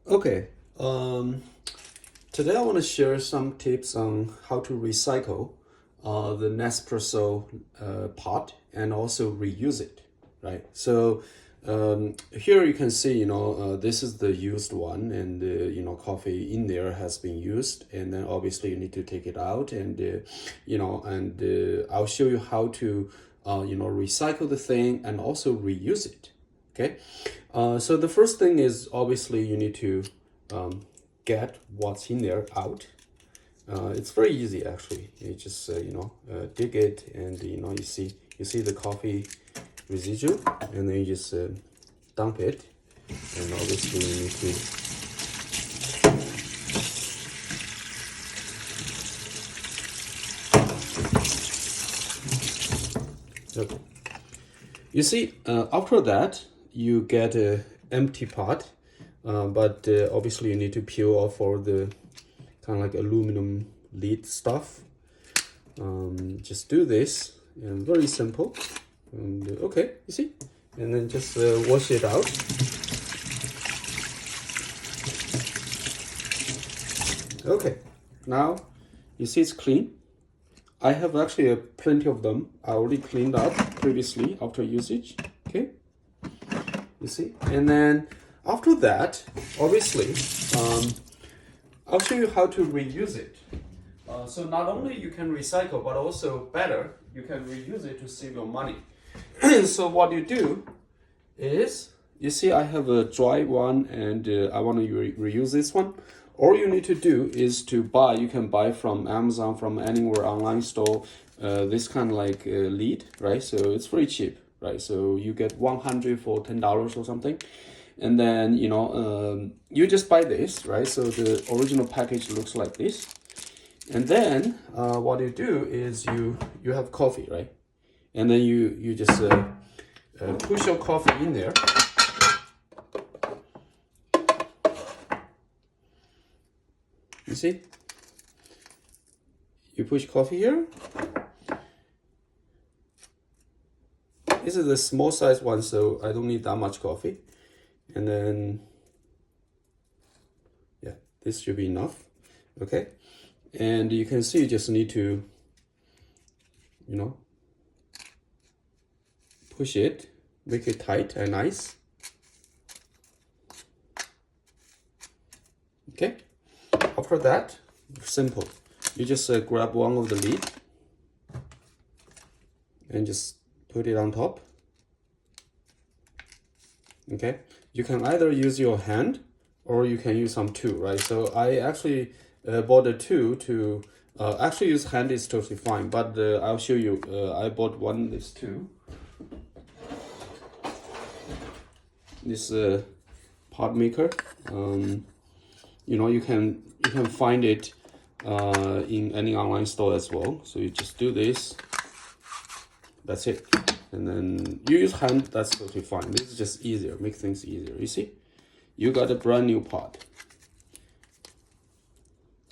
Okay, today I want to share some tips on how to recycle the Nespresso pot and also reuse it, right? So here you can see, this is the used one, and coffee in there has been used, and then obviously you need to take it out, and I'll show you how to recycle the thing and also reuse it. Okay, so the first thing is obviously you need to get what's in there out. It's very easy actually. You just dig it, and you see the coffee residue, and then you just dump it, and obviously you need to okay. You see, after that you get a empty pot, but obviously you need to peel off all the kind of like aluminum lid stuff. Just do this, and very simple. And okay, you see, and then just wash it out. Okay, now you see it's clean. I have actually plenty of them. I already cleaned up previously after usage. Okay, you see, and then after that, obviously, I'll show you how to reuse it. So not only you can recycle, but also better, you can reuse it to save your money. So what you do is, you see I have a dry one, and I want to reuse this one. All you need to do is to buy, you can buy from Amazon, from anywhere online store, this kind of like lid, right? So it's very cheap, right? So you get 100 for $10 or something. And then, you just buy this, right? So the original package looks like this. And then what you do is you have coffee, right? And then you just push your coffee in there. You see? You push coffee here. This is the small size one, so I don't need that much coffee. And then, yeah, this should be enough. Okay. And you can see you just need to, push it, make it tight and nice. Okay. After that, simple. You just grab one of the lid and just put it on top. Okay. You can either use your hand or you can use some tool, right? So I actually bought a tool to actually use hand is totally fine, but I'll show you. I bought this tool. This pot maker. You can find it in any online store as well. So you just do this. That's it. And then you use hand, that's totally fine. This is just easier, make things easier. You see, you got a brand new pot.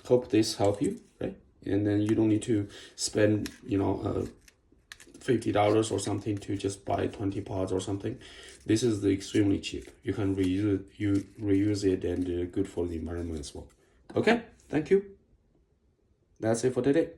Hope this help you, right? And then you don't need to spend, $50 or something to just buy 20 pots or something. This is extremely cheap. You can reuse it, and good for the environment as well. Okay, thank you. That's it for today.